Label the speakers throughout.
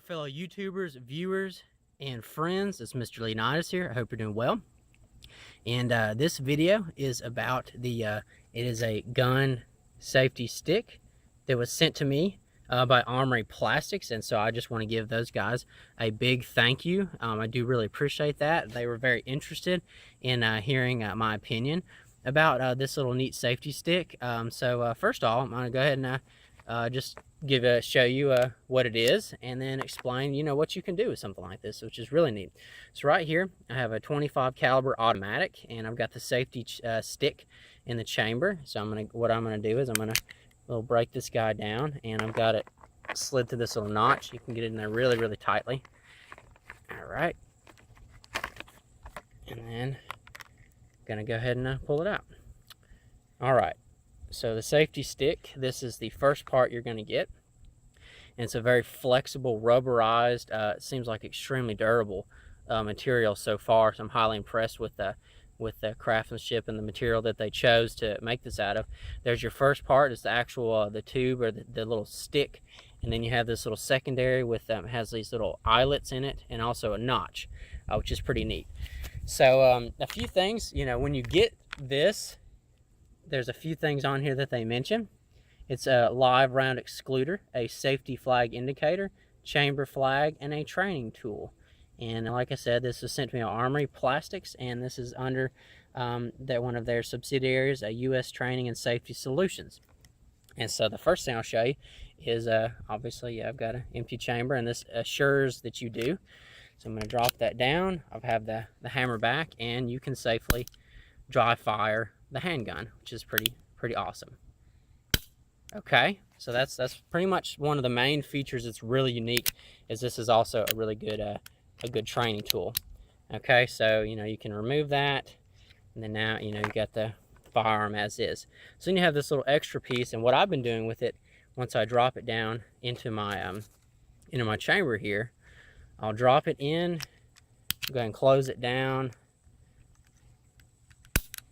Speaker 1: fellow YouTubers, viewers, and friends. It's Mr. Leonidas here. I hope you're doing well. And this video is about it is a gun safety stick that was sent to me by ARMORY Plastics, and so I just want to give those guys a big thank you. I do really appreciate that. They were very interested in hearing my opinion about this little neat safety stick. So first of all, I'm going to go ahead and just show you what it is, and then explain what you can do with something like this, which is really neat. So right here I have a 25 caliber automatic, and I've got the safety stick in the chamber. So what I'm gonna do is I'm gonna break this guy down, and I've got it slid to this little notch. You can get it in there really tightly. All right, and then I'm gonna go ahead and pull it out. All right, so the safety stick, this is the first part you're going to get, and it's a very flexible, rubberized, it seems like extremely durable material so far. So I'm highly impressed with the craftsmanship and the material that they chose to make this out of. There's your first part, is the actual the tube, or the little stick, and then you have this little secondary with has these little eyelets in it, and also a notch, which is pretty neat. So a few things, when you get this, there's a few things on here that they mention. It's a live round excluder, a safety flag indicator, chamber flag, and a training tool. And like I said, this was sent to me on ARMORY Plastics, and this is under one of their subsidiaries, U.S. Training and Safety Solutions. And so the first thing I'll show you is obviously I've got an empty chamber, and this assures that you do. So I'm going to drop that down. I have the hammer back, and you can safely dry fire the handgun, which is pretty awesome. Okay, so that's pretty much one of the main features that's really unique, is this is also a really good a good training tool. Okay, so you can remove that, and then now you got the firearm as is. So then you have this little extra piece, and what I've been doing with it, once I drop it down into my chamber here, I'll drop it in, go ahead and close it down,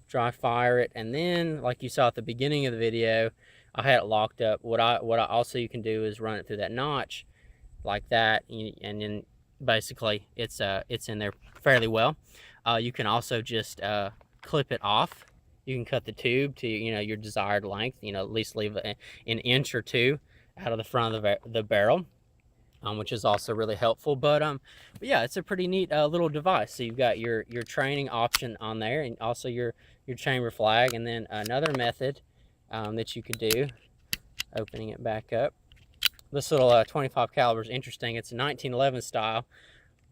Speaker 1: dry fire it, and then like you saw at the beginning of the video, I had it locked up. What I also you can do is run it through that notch like that, and then basically it's in there fairly well. You can also just clip it off. You can cut the tube to your desired length, at least leave an inch or two out of the front of the barrel, which is also really helpful. But yeah, it's a pretty neat little device. So you've got your training option on there, and also your chamber flag. And then another method that you could do, opening it back up. This little 25 caliber is interesting. It's a 1911 style,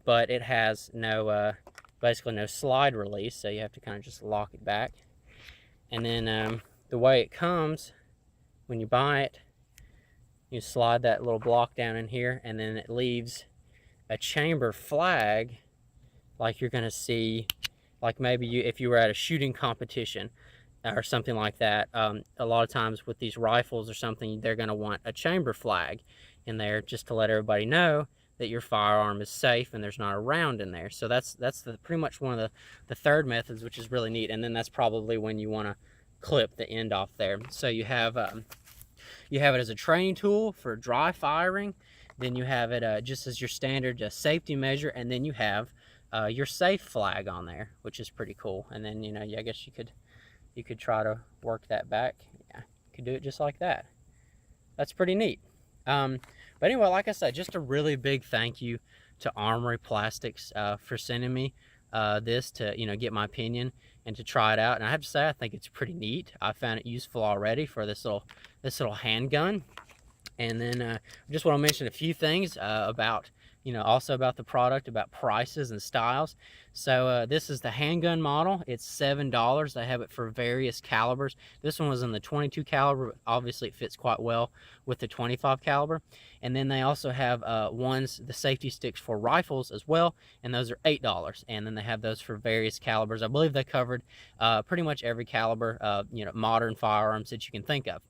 Speaker 1: but it has no basically no slide release, so you have to kind of just lock it back. And then the way it comes when you buy it, you slide that little block down in here, and then it leaves a chamber flag, like you're going to see, like maybe if you were at a shooting competition or something like that. A lot of times with these rifles or something, they're going to want a chamber flag in there just to let everybody know that your firearm is safe and there's not a round in there. So that's pretty much one of the third methods, which is really neat. And then that's probably when you want to clip the end off there. So you have it as a training tool for dry firing. Then you have it just as your standard safety measure, and then you have your safe flag on there, which is pretty cool. And then I guess you could try to work that back. Yeah, you could do it just like that. That's pretty neat. But anyway, like I said, just a really big thank you to ARMORY Plastics for sending me this to get my opinion and to try it out. And I have to say, I think it's pretty neat. I found it useful already for this little handgun. And then I just want to mention a few things about also about the product, about prices and styles. So this is the handgun model. It's $7. They have it for various calibers. This one was in the 22 caliber, but obviously it fits quite well with the 25 caliber. And then they also have the safety sticks for rifles as well, and those are $8. And then they have those for various calibers. I believe they covered pretty much every caliber, modern firearms that you can think of.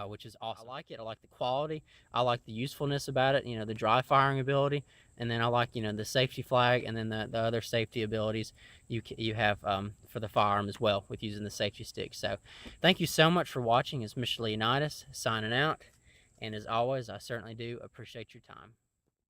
Speaker 1: Which is awesome. I like it. I like the quality. I like the usefulness about it, the dry firing ability. And then I like, the safety flag, and then the other safety abilities you have for the firearm as well with using the safety stick. So thank you so much for watching. It's Mr. Leonidas signing out. And as always, I certainly do appreciate your time.